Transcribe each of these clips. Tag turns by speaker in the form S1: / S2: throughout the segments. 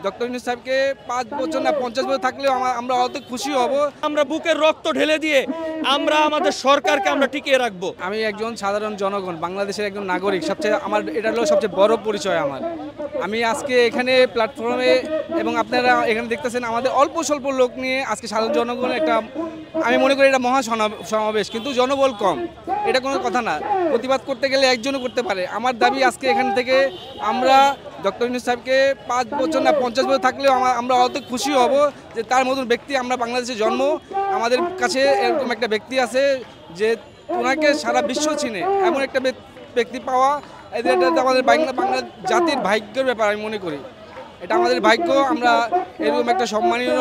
S1: Doctor Yunus সাহেবকে 5 বছর না 50 বছর থাকলেও আমরা অত খুশি হব।
S2: আমরা বুকের রক্ত ঢেলে দিয়ে আমরা আমাদের সরকারকে আমরা টিকিয়ে রাখবো।
S1: আমি একজন সাধারণ জনগণ, বাংলাদেশের একজন নাগরিক, আমার এটা হলো সবচেয়ে বড় পরিচয় আমার। আমি আজকে এখানে প্ল্যাটফর্মে এবং আপনারা এখানে দেখতেছেন আমাদের অল্প স্বল্প লোক নিয়ে আজকে সাধারণ জনগণ একটা, আমি মনে করি এটা মহা সমাবেশ, কিন্তু জনবল কম, এটা কোনো কথা না। প্রতিবাদ করতে গেলে একজনও করতে পারে। আমার দাবি আজকে এখান থেকে আমরা ডক্টর ইউনূস সাহেবকে 5 বছর না 50 বছর থাকলেও আমরা অত খুশি হব যে তার মতন ব্যক্তি, আমরা বাংলাদেশে জন্ম, আমাদের কাছে এরকম একটা ব্যক্তি আছে যে ওনাকে সারা বিশ্ব চিনে, এমন একটা ব্যক্তি পাওয়া এটা আমাদের বাংলা জাতির ভাগ্যের ব্যাপার আমি মনে করি। এটা আমাদের ভাগ্য, আমরা এরকম একটা সম্মানীয়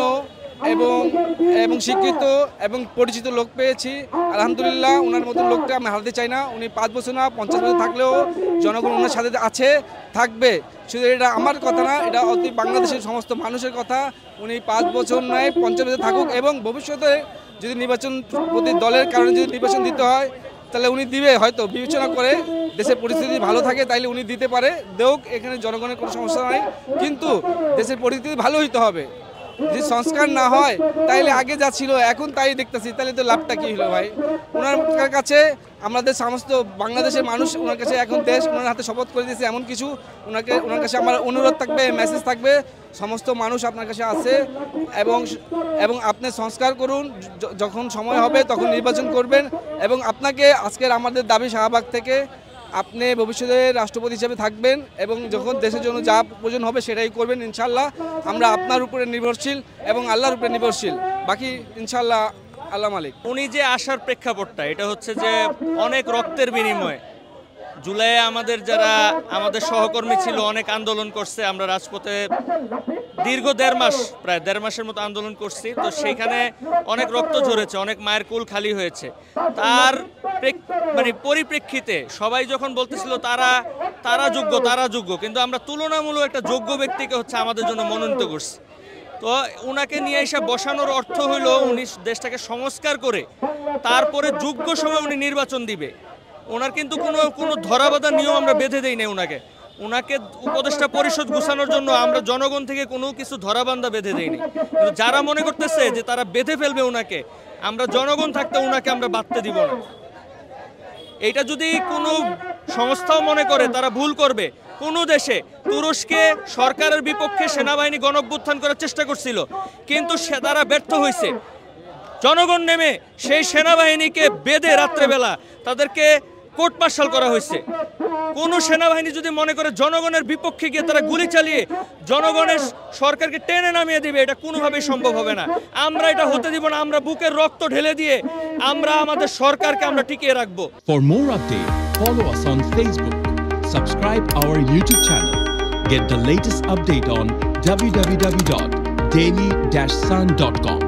S1: এবং শিক্ষিত এবং পরিচিত লোক পেয়েছি। আলহামদুলিল্লাহ, ওনার মতন লোকটা আমি হারাতে চাই না। উনি 5 বছর না 50 বছর থাকলেও জনগণ ওনার সাথে আছে, থাকবে। শুধু এটা আমার কথা না, এটা অতি বাংলাদেশের সমস্ত মানুষের কথা। উনি 5 বছর নয় 50 বছর থাকুক, এবং ভবিষ্যতে যদি নির্বাচন প্রতি দলের কারণে যদি নির্বাচন দিতে হয় তাহলে উনি দিবে, হয়তো বিবেচনা করে দেশের পরিস্থিতি ভালো থাকে তাইলে উনি দিতে পারে, দেউক, এখানে জনগণের কোনো সমস্যা নাই। কিন্তু দেশের পরিস্থিতি ভালো হইতে হবে। যদি সংস্কার না হয় তাইলে আগে যা ছিল এখন তাই দেখতেছি, তাহলে তো লাভটা কী হলো ভাই? ওনার কাছে আমাদের সমস্ত বাংলাদেশের মানুষ ওনার কাছে এখন দেশ ওনার হাতে শপথ করে দিয়েছে এমন কিছু। ওনার কাছে আমার অনুরোধ থাকবে, মেসেজ থাকবে, সমস্ত মানুষ আপনার কাছে আছে এবং আপনি সংস্কার করুন। যখন সময় হবে তখন নির্বাচন করবেন, এবং আপনাকে আজকের আমাদের দাবি শাহবাগ থেকে আপনি ভবিষ্যতে রাষ্ট্রপতি হিসেবে থাকবেন, এবং যখন দেশের জন্য যা প্রয়োজন হবে সেটাই করবেন ইনশাল্লাহ। আমরা আপনার উপরে নির্ভরশীল এবং আল্লাহর উপরে নির্ভরশীল, বাকি ইনশাল্লাহ আল্লাহ মালিক।
S2: উনি যে আসার প্রেক্ষাপটটা, এটা হচ্ছে যে অনেক রক্তের বিনিময়ে জুলাইয়ে আমাদের সহকর্মী ছিল, অনেক আন্দোলন করছে। আমরা রাজপথে দীর্ঘ 1.5 মাস, প্রায় 1.5 মাসের মতো আন্দোলন করছি। তো সেখানে অনেক রক্ত ঝরেছে, অনেক মায়ের কোল খালি হয়েছে। তার পরিপ্রেক্ষিতে সবাই যখন বলতেছিল তারা যোগ্য, কিন্তু আমরা তুলনামূলক একটা যোগ্য ব্যক্তিকে হচ্ছে আমাদের জন্য মনোনীত করছি। তো উনাকে নিয়ে এসে বসানোর অর্থ হলো উনি দেশটাকে সংস্কার করে তারপরে যোগ্য সময় উনি নির্বাচন দিবে। ওনার কিন্তু কোনো ধরাবাঁধা নিয়ম আমরা বেঁধে দেই নাই ওনাকে উপদেষ্টা পরিষদ গুছানোর জন্য আমরা জনগণ থেকে কোনো কিছু ধরাবান্ধা বেঁধে দেইনি। কিন্তু যারা মনে করতেছে যে তারা বেঁধে ফেলবে ওনাকে, আমরা জনগণ থাকতে ওনাকে আমরা বাঁধতে দিব না। এইটা যদি কোনো সংস্থাও মনে করে তারা ভুল করবে। কোনো দেশে তুরস্কে সরকারের বিপক্ষে সেনাবাহিনী গণঅভ্যুত্থান করার চেষ্টা করছিল, কিন্তু তারা ব্যর্থ হয়েছে। জনগণ নেমে সেই সেনাবাহিনীকে বেঁধে রাত্রেবেলা তাদেরকে কোর্ট মার্শাল করা হয়েছে। কোন সেনাবাহিনী যদি মনে করে জনগণের বিপক্ষে গিয়ে তারা গুলি চালিয়ে জনগণের সরকারকে টেনে নামিয়ে দিবে, এটা কোনোভাবেই সম্ভব হবে না। আমরা এটা হতে দিব না। আমরা বুকের রক্ত ঢেলে দিয়ে আমরা আমাদের সরকারকে আমরা টিকিয়ে রাখবো।
S3: For more updates, follow us on Facebook, subscribe our YouTube channel, get the latest update on www.daily-sun.com.